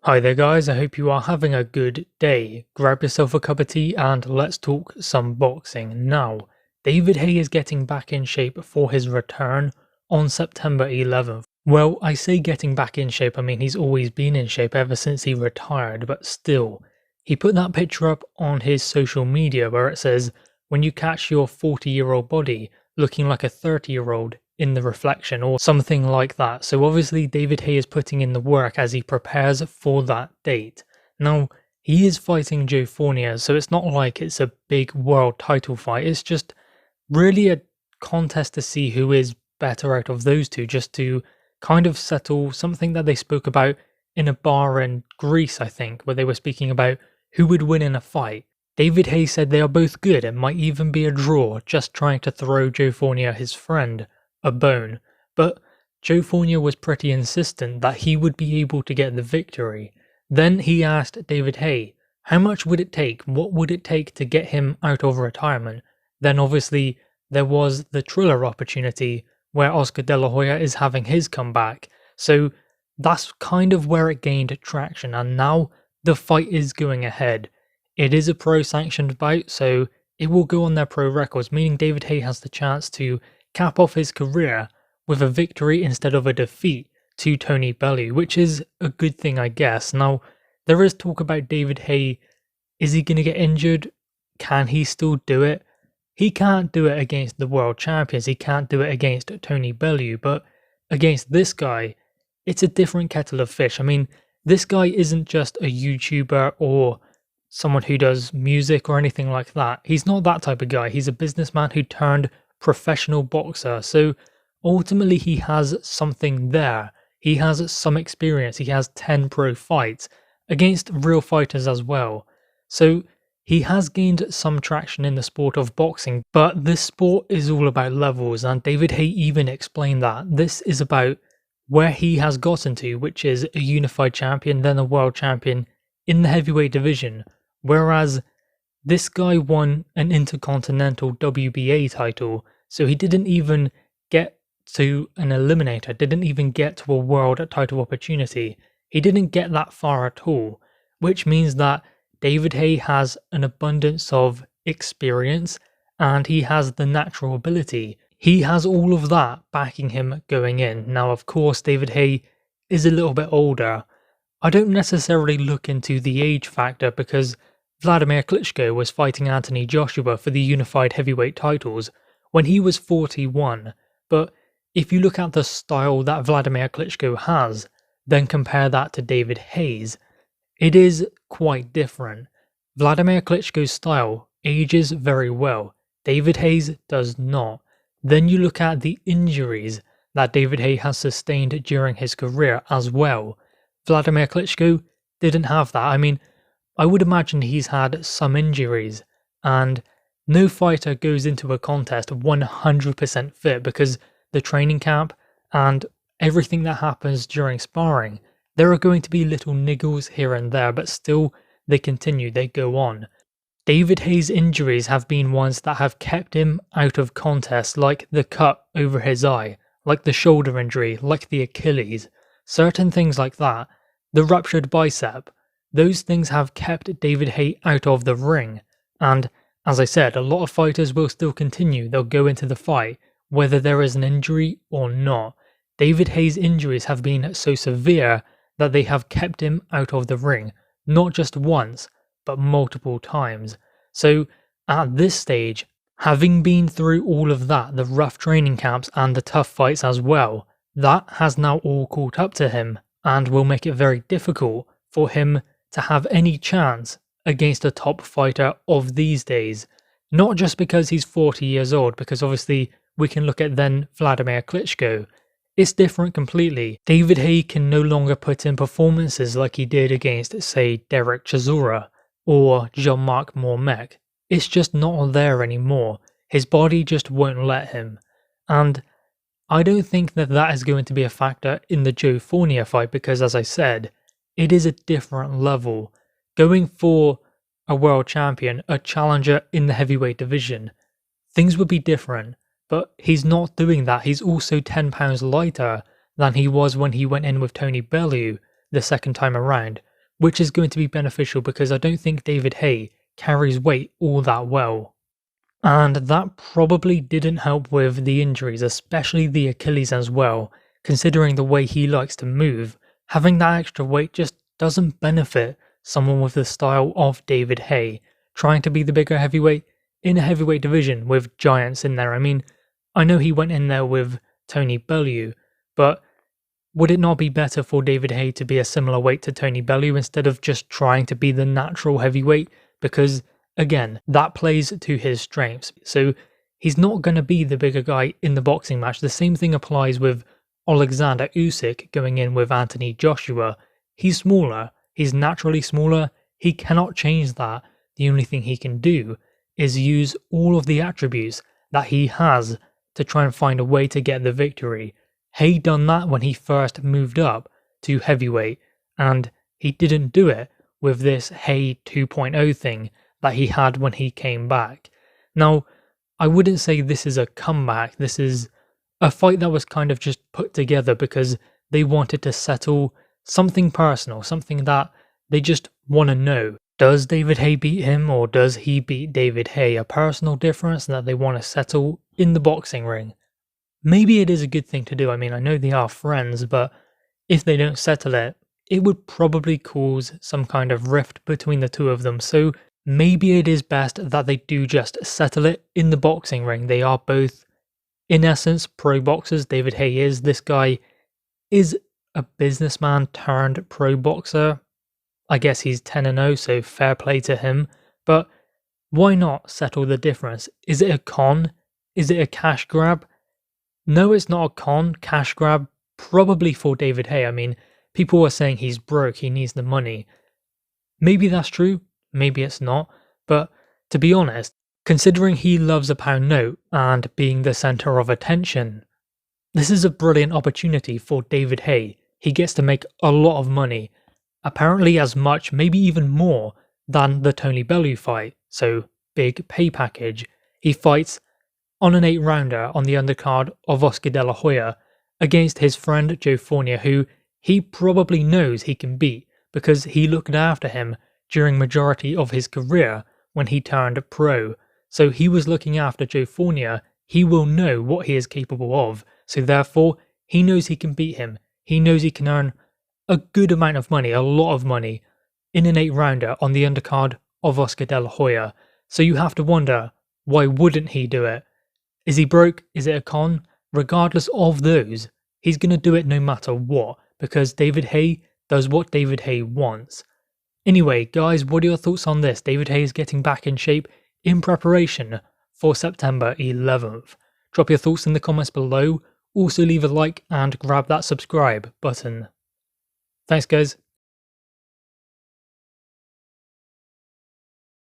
Hi there guys, I hope you are having a good day. Grab yourself a cup of tea and let's talk some boxing. Now, David Haye is getting back in shape for his return on September 11th. Well, I say getting back in shape, I mean he's always been in shape ever since he retired, but still. He put that picture up on his social media where it says, "When you catch your 40-year-old body looking like a 30-year-old in the reflection," or something like that. So obviously David Haye is putting in the work as he prepares for that date. Now, he is fighting Joe Fournier, so it's not like it's a big world title fight. It's just really a contest to see who is better out of those two, just to kind of settle something that they spoke about in a bar in Greece, I think, where they were speaking about who would win in a fight. David Haye said they are both good and might even be a draw, just trying to throw Joe Fournier, his friend, a bone. But Joe Fournier was pretty insistent that he would be able to get the victory. Then he asked David Haye, how much would it take? What would it take to get him out of retirement? Then obviously there was the Triller opportunity where Oscar De La Hoya is having his comeback. So that's kind of where it gained traction, and now the fight is going ahead. It is a pro-sanctioned bout, so it will go on their pro records, meaning David Haye has the chance to cap off his career with a victory instead of a defeat to Tony Bellew, which is a good thing, I guess. Now, there is talk about David Haye. Is he going to get injured? Can he still do it? He can't do it against the world champions. He can't do it against Tony Bellew, but against this guy, it's a different kettle of fish. I mean, this guy isn't just a YouTuber or someone who does music or anything like that. He's not that type of guy. He's a businessman who turned professional boxer. So ultimately he has something there. He has some experience. He has 10 pro fights against real fighters as well. So he has gained some traction in the sport of boxing, but this sport is all about levels, and David Haye even explained that. This is about where he has gotten to, which is a unified champion, then a world champion in the heavyweight division, whereas this guy won an Intercontinental WBA title, so he didn't even get to an eliminator, didn't even get to a world title opportunity. He didn't get that far at all, which means that David Haye has an abundance of experience and he has the natural ability. He has all of that backing him going in. Now, of course, David Haye is a little bit older. I don't necessarily look into the age factor because Vladimir Klitschko was fighting Anthony Joshua for the unified heavyweight titles when he was 41, but if you look at the style that Vladimir Klitschko has, then compare that to David Haye's, it is quite different. Vladimir Klitschko's style ages very well, David Haye's does not. Then you look at the injuries that David Haye has sustained during his career as well. Vladimir Klitschko didn't have that. I mean, I would imagine he's had some injuries, and no fighter goes into a contest 100% fit because the training camp and everything that happens during sparring, there are going to be little niggles here and there, but still they continue, they go on. David Haye's injuries have been ones that have kept him out of contests, like the cut over his eye, like the shoulder injury, like the Achilles, certain things like that, the ruptured bicep. Those things have kept David Haye out of the ring, and as I said, a lot of fighters will still continue, they'll go into the fight, whether there is an injury or not. David Haye's injuries have been so severe that they have kept him out of the ring, not just once, but multiple times. So at this stage, having been through all of that, the rough training camps and the tough fights as well, that has now all caught up to him and will make it very difficult for him to have any chance against a top fighter of these days. Not just because he's 40 years old, because obviously we can look at then Vladimir Klitschko. It's different completely. David Haye can no longer put in performances like he did against, say, Derek Chisora or Jean-Marc Mormec. It's just not there anymore. His body just won't let him. And I don't think that that is going to be a factor in the Joe Fournier fight because, as I said, it is a different level. Going for a world champion, a challenger in the heavyweight division, things would be different. But he's not doing that. He's also 10 pounds lighter than he was when he went in with Tony Bellew the second time around, which is going to be beneficial because I don't think David Haye carries weight all that well. And that probably didn't help with the injuries, especially the Achilles as well. Considering the way he likes to move, having that extra weight just doesn't benefit someone with the style of David Haye, trying to be the bigger heavyweight in a heavyweight division with giants in there. I mean, I know he went in there with Tony Bellew, but would it not be better for David Haye to be a similar weight to Tony Bellew instead of just trying to be the natural heavyweight? Because again, that plays to his strengths. So he's not going to be the bigger guy in the boxing match. The same thing applies with Alexander Usyk going in with Anthony Joshua. He's smaller. He's naturally smaller. He cannot change that. The only thing he can do is use all of the attributes that he has to try and find a way to get the victory. Haye done that when he first moved up to heavyweight, and he didn't do it with this Haye 2.0 thing that he had when he came back. Now, I wouldn't say this is a comeback. This is a fight that was kind of just put together because they wanted to settle something personal, something that they just want to know. Does David Haye beat him, or does he beat David Haye? A personal difference that they want to settle in the boxing ring. Maybe it is a good thing to do. I mean, I know they are friends, but if they don't settle it, it would probably cause some kind of rift between the two of them. So maybe it is best that they do just settle it in the boxing ring. They are both, in essence, pro boxers. David Haye is. This guy is a businessman turned pro boxer. I guess he's 10-0, so fair play to him. But why not settle the difference? Is it a con? Is it a cash grab? No, it's not a cash grab, probably for David Haye. I mean, people are saying he's broke, he needs the money. Maybe that's true, maybe it's not, but to be honest, considering he loves a pound note and being the centre of attention, this is a brilliant opportunity for David Haye. He gets to make a lot of money, apparently as much, maybe even more, than the Tony Bellew fight, so big pay package. He fights on an 8-rounder on the undercard of Oscar De La Hoya against his friend Joe Fournier, who he probably knows he can beat because he looked after him during majority of his career when he turned pro. So he was looking after Joe Fournier. He will know what he is capable of. So therefore, he knows he can beat him. He knows he can earn a good amount of money, a lot of money, in an 8-rounder on the undercard of Oscar De La Hoya. So you have to wonder, why wouldn't he do it? Is he broke? Is it a con? Regardless of those, he's going to do it no matter what, because David Haye does what David Haye wants. Anyway, guys, what are your thoughts on this? David Haye is getting back in shape in preparation for September 11th. Drop your thoughts in the comments below. Also leave a like and grab that subscribe button. Thanks, guys.